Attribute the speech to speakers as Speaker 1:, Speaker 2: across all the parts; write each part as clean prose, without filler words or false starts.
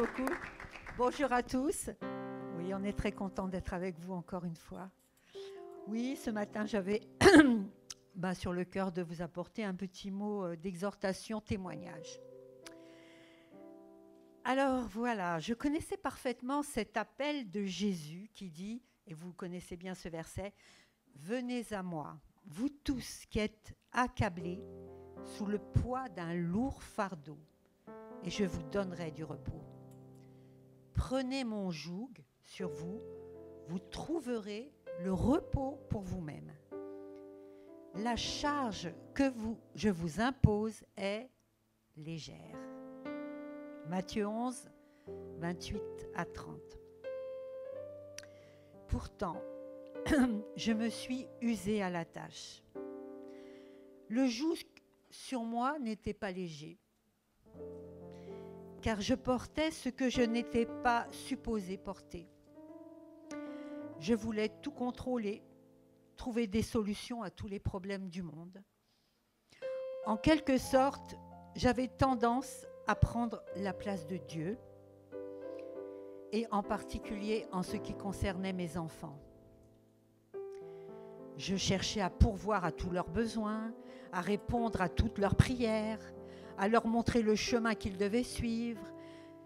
Speaker 1: beaucoup. Bonjour à tous. Oui, on est très content d'être avec vous encore une fois. Oui, ce matin, j'avais sur le cœur de vous apporter un petit mot d'exhortation, témoignage. Alors voilà, je connaissais parfaitement cet appel de Jésus qui dit, et vous connaissez bien ce verset, « Venez à moi, vous tous qui êtes accablés sous le poids d'un lourd fardeau, et je vous donnerai du repos. Prenez mon joug sur vous, vous trouverez le repos pour vous-même. La charge que je vous impose est légère. » Matthieu 11, 28 à 30. Pourtant, je me suis usée à la tâche. Le joug sur moi n'était pas léger, car je portais ce que je n'étais pas supposée porter. Je voulais tout contrôler, trouver des solutions à tous les problèmes du monde. En quelque sorte, j'avais tendance à prendre la place de Dieu, et en particulier en ce qui concernait mes enfants. Je cherchais à pourvoir à tous leurs besoins, à répondre à toutes leurs prières, à leur montrer le chemin qu'ils devaient suivre,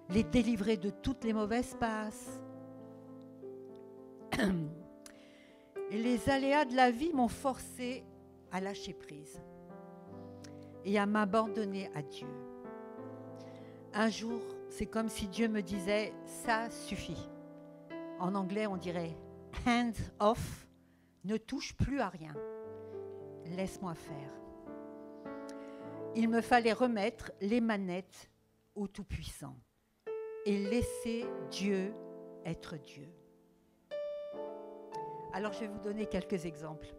Speaker 1: les délivrer de toutes les mauvaises passes. Et les aléas de la vie m'ont forcé à lâcher prise et à m'abandonner à Dieu. Un jour, c'est comme si Dieu me disait « ça suffit ». En anglais, on dirait « hands off », ne touche plus à rien, laisse-moi faire. Il me fallait remettre les manettes au Tout-Puissant et laisser Dieu être Dieu. Alors, je vais vous donner quelques exemples.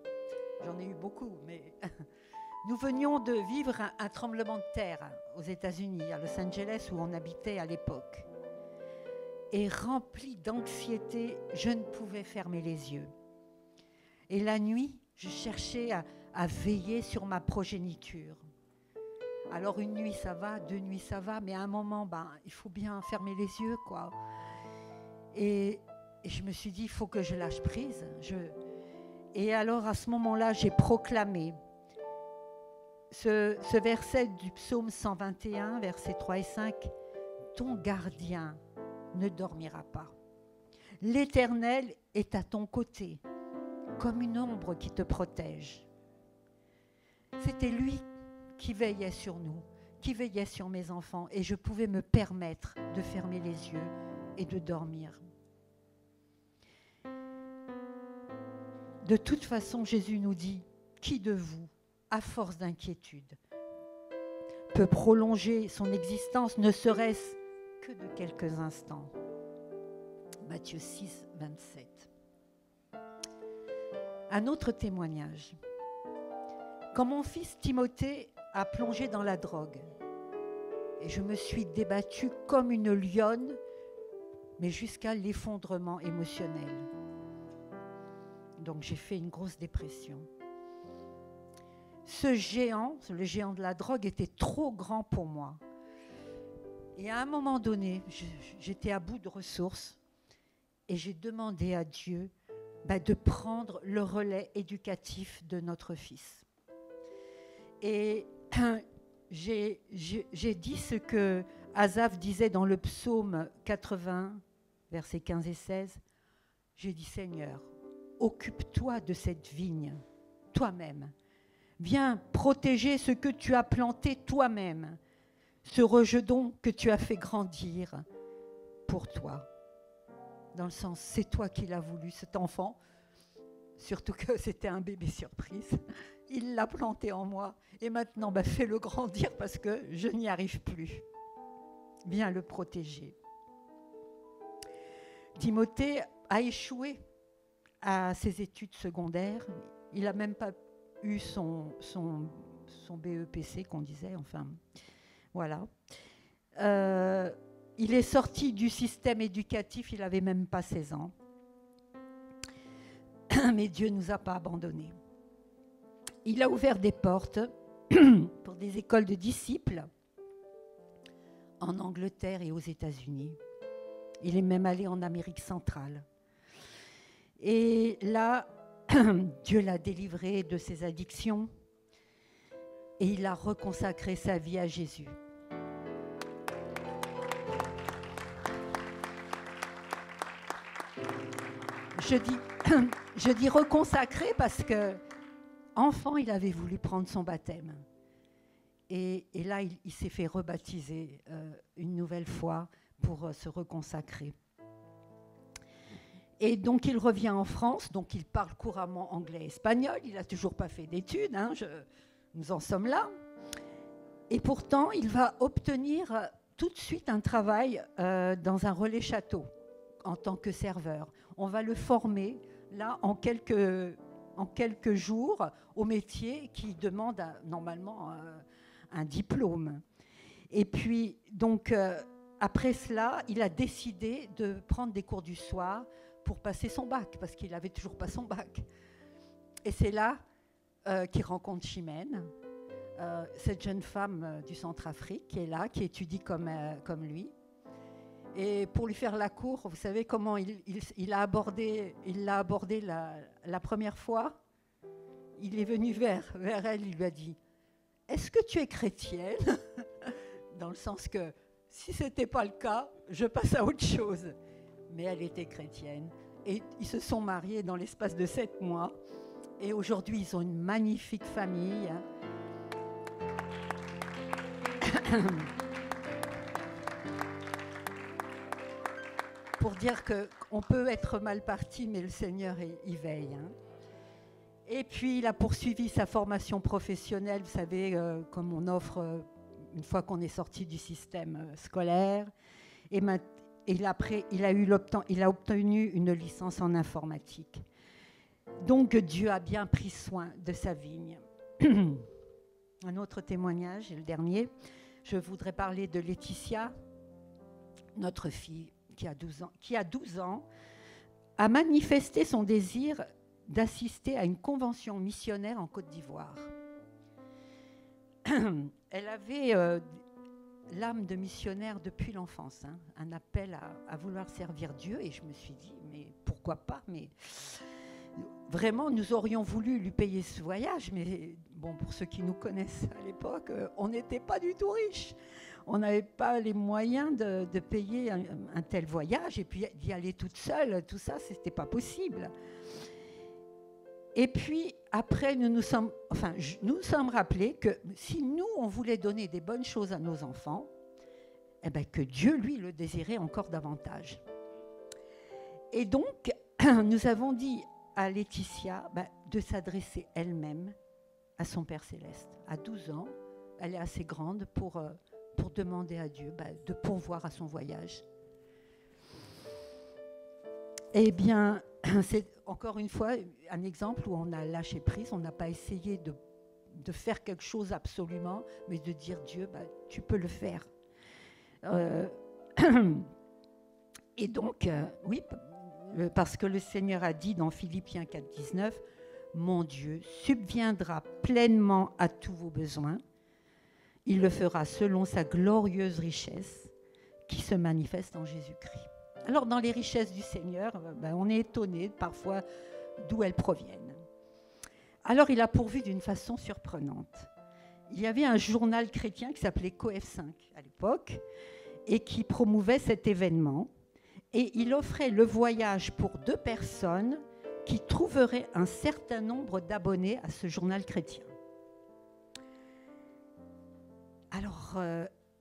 Speaker 1: J'en ai eu beaucoup, mais nous venions de vivre un tremblement de terre aux États-Unis, à Los Angeles, où on habitait à l'époque. Et rempli d'anxiété, je ne pouvais fermer les yeux. Et la nuit, je cherchais à veiller sur ma progéniture. Alors une nuit ça va, 2 nuits ça va, mais à un moment, il faut bien fermer les yeux, quoi. Et je me suis dit, il faut que je lâche prise. Et alors à ce moment-là, j'ai proclamé ce verset du psaume 121, versets 3 et 5. « Ton gardien ne dormira pas. L'Éternel est à ton côté, comme une ombre qui te protège. » C'était lui qui veillait sur nous, qui veillait sur mes enfants, et je pouvais me permettre de fermer les yeux et de dormir. De toute façon, Jésus nous dit, qui de vous, à force d'inquiétude, peut prolonger son existence, ne serait-ce que de quelques instants. Matthieu 6, 27. Un autre témoignage. Quand mon fils Timothée a plongé dans la drogue, et je me suis débattue comme une lionne, mais jusqu'à l'effondrement émotionnel. Donc j'ai fait une grosse dépression. Ce géant, le géant de la drogue, était trop grand pour moi. Et à un moment donné, j'étais à bout de ressources et j'ai demandé à Dieu de prendre le relais éducatif de notre fils. Et j'ai dit ce que Asaph disait dans le psaume 80, versets 15 et 16. J'ai dit, Seigneur, occupe-toi de cette vigne, toi-même. Viens protéger ce que tu as planté toi-même, ce rejeton que tu as fait grandir pour toi. Dans le sens, c'est toi qui l'as voulu, cet enfant, surtout que c'était un bébé surprise. Il l'a planté en moi et maintenant, fais-le grandir parce que je n'y arrive plus. Viens le protéger. Timothée a échoué à ses études secondaires. Il n'a même pas eu son BEPC qu'on disait, enfin, voilà. Il est sorti du système éducatif, il n'avait même pas 16 ans. Mais Dieu ne nous a pas abandonnés. Il a ouvert des portes pour des écoles de disciples en Angleterre et aux États-Unis. Il est même allé en Amérique centrale. Et là, Dieu l'a délivré de ses addictions et il a reconsacré sa vie à Jésus. Je dis reconsacré parce que enfant, il avait voulu prendre son baptême. Et là, il s'est fait rebaptiser une nouvelle fois pour se reconsacrer. Et donc, il revient en France, donc il parle couramment anglais et espagnol. Il n'a toujours pas fait d'études, hein, nous en sommes là. Et pourtant, il va obtenir tout de suite un travail dans un relais château en tant que serveur. On va le former, là, en quelques jours, au métier qui demande normalement un diplôme. Et puis, donc, après cela, il a décidé de prendre des cours du soir pour passer son bac, parce qu'il n'avait toujours pas son bac. Et c'est là qu'il rencontre Chimène, cette jeune femme du Centrafrique qui est là, qui étudie comme lui. Et pour lui faire la cour, vous savez comment il l'a abordé la première fois? Il est venu vers elle, il lui a dit « Est-ce que tu es chrétienne ?» Dans le sens que si ce n'était pas le cas, je passe à autre chose. Mais elle était chrétienne. Et ils se sont mariés dans l'espace de 7 mois. Et aujourd'hui, ils ont une magnifique famille. Pour dire qu'on peut être mal parti, mais le Seigneur y veille. Hein. Et puis, il a poursuivi sa formation professionnelle, vous savez, comme on offre une fois qu'on est sorti du système scolaire. Et il a obtenu une licence en informatique. Donc, Dieu a bien pris soin de sa vigne. Un autre témoignage, et le dernier, je voudrais parler de Laetitia, notre fille qui a 12 ans, a manifesté son désir d'assister à une convention missionnaire en Côte d'Ivoire. Elle avait l'âme de missionnaire depuis l'enfance, hein, un appel à vouloir servir Dieu, et je me suis dit, mais pourquoi pas, mais vraiment, nous aurions voulu lui payer ce voyage, mais bon, pour ceux qui nous connaissent à l'époque, on n'était pas du tout riches. On n'avait pas les moyens de payer un tel voyage, et puis d'y aller toute seule, tout ça, c'était pas possible. Et puis, après, nous nous sommes rappelés que si nous, on voulait donner des bonnes choses à nos enfants, eh bien, que Dieu, lui, le désirait encore davantage. Et donc, nous avons dit à Laetitia de s'adresser elle-même à son Père Céleste. À 12 ans, elle est assez grande pour demander à Dieu de pourvoir à son voyage. Eh bien, c'est encore une fois un exemple où on a lâché prise, on n'a pas essayé de faire quelque chose absolument, mais de dire Dieu, tu peux le faire. Et donc, oui, parce que le Seigneur a dit dans Philippiens 4,19, « Mon Dieu subviendra pleinement à tous vos besoins. Il le fera selon sa glorieuse richesse qui se manifeste en Jésus-Christ. » Alors, dans les richesses du Seigneur, on est étonné parfois d'où elles proviennent. Alors, il a pourvu d'une façon surprenante. Il y avait un journal chrétien qui s'appelait COF5 à l'époque et qui promouvait cet événement. Et il offrait le voyage pour 2 personnes qui trouveraient un certain nombre d'abonnés à ce journal chrétien. Alors,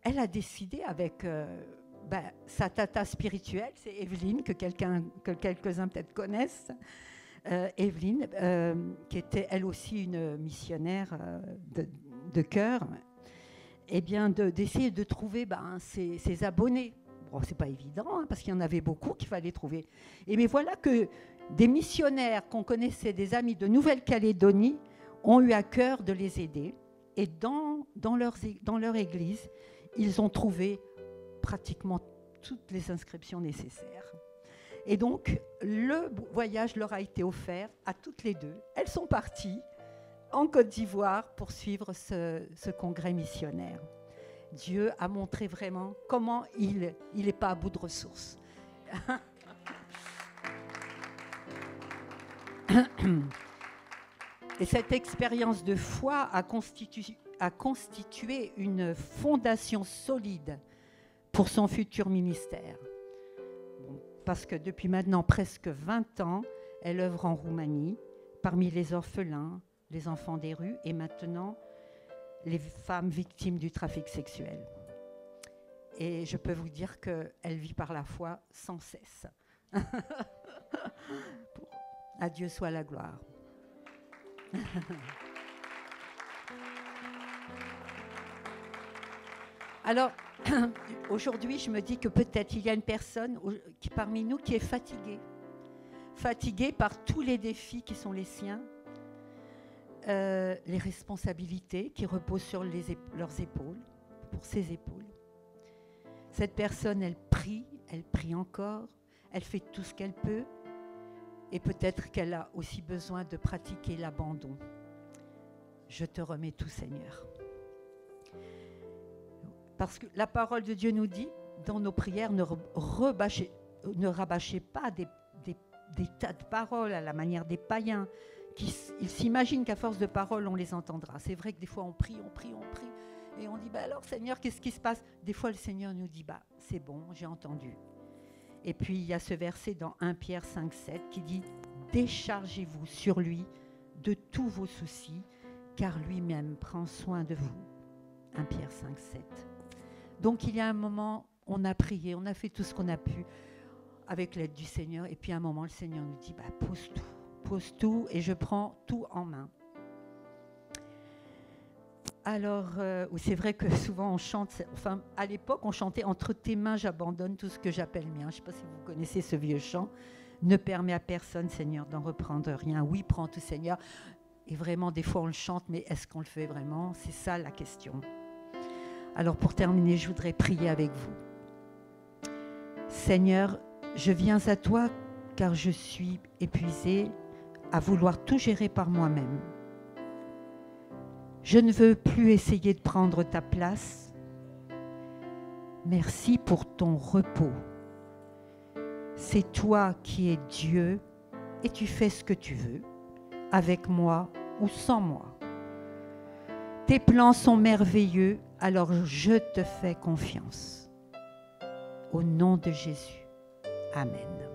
Speaker 1: elle a décidé avec sa tata spirituelle, c'est Evelyne, que quelques-uns peut-être connaissent, Evelyne, qui était elle aussi une missionnaire de cœur, eh bien d'essayer de trouver ses abonnés. Bon, c'est pas évident, hein, parce qu'il y en avait beaucoup qu'il fallait trouver. Mais voilà que des missionnaires qu'on connaissait, des amis de Nouvelle-Calédonie, ont eu à cœur de les aider. Et dans leur église, ils ont trouvé pratiquement toutes les inscriptions nécessaires. Et donc, le voyage leur a été offert à toutes les 2. Elles sont parties en Côte d'Ivoire pour suivre ce congrès missionnaire. Dieu a montré vraiment comment il n'est pas à bout de ressources. Et cette expérience de foi a constitué une fondation solide pour son futur ministère. Bon, parce que depuis maintenant presque 20 ans, elle œuvre en Roumanie, parmi les orphelins, les enfants des rues et maintenant les femmes victimes du trafic sexuel. Et je peux vous dire qu'elle vit par la foi sans cesse. À Dieu soit la gloire. Alors, aujourd'hui, je me dis que peut-être il y a une personne qui, parmi nous qui est fatiguée par tous les défis qui sont les siens, les responsabilités qui reposent sur leurs épaules, pour ses épaules. Cette personne, elle prie encore, elle fait tout ce qu'elle peut, et peut-être qu'elle a aussi besoin de pratiquer l'abandon. Je te remets tout, Seigneur. Parce que la parole de Dieu nous dit, dans nos prières, ne rabâchez pas des tas de paroles à la manière des païens. Ils s'imaginent qu'à force de paroles, on les entendra. C'est vrai que des fois, on prie, et on dit, alors Seigneur, qu'est-ce qui se passe? Des fois, le Seigneur nous dit, c'est bon, j'ai entendu. Et puis, il y a ce verset dans 1 Pierre 5,7 qui dit, déchargez-vous sur lui de tous vos soucis, car lui-même prend soin de vous. 1 Pierre 5,7. Donc, il y a un moment, on a prié, on a fait tout ce qu'on a pu avec l'aide du Seigneur. Et puis, à un moment, le Seigneur nous dit, pose tout, et je prends tout en main. Alors, c'est vrai que souvent on chante, enfin à l'époque on chantait « Entre tes mains j'abandonne tout ce que j'appelle mien ». Je ne sais pas si vous connaissez ce vieux chant. « Ne permets à personne, Seigneur, d'en reprendre rien. Oui, prends tout, Seigneur ». Et vraiment, des fois on le chante, mais est-ce qu'on le fait vraiment? C'est ça la question. Alors pour terminer, je voudrais prier avec vous. Seigneur, je viens à toi car je suis épuisée à vouloir tout gérer par moi-même. Je ne veux plus essayer de prendre ta place. Merci pour ton repos. C'est toi qui es Dieu et tu fais ce que tu veux, avec moi ou sans moi. Tes plans sont merveilleux, alors je te fais confiance. Au nom de Jésus. Amen.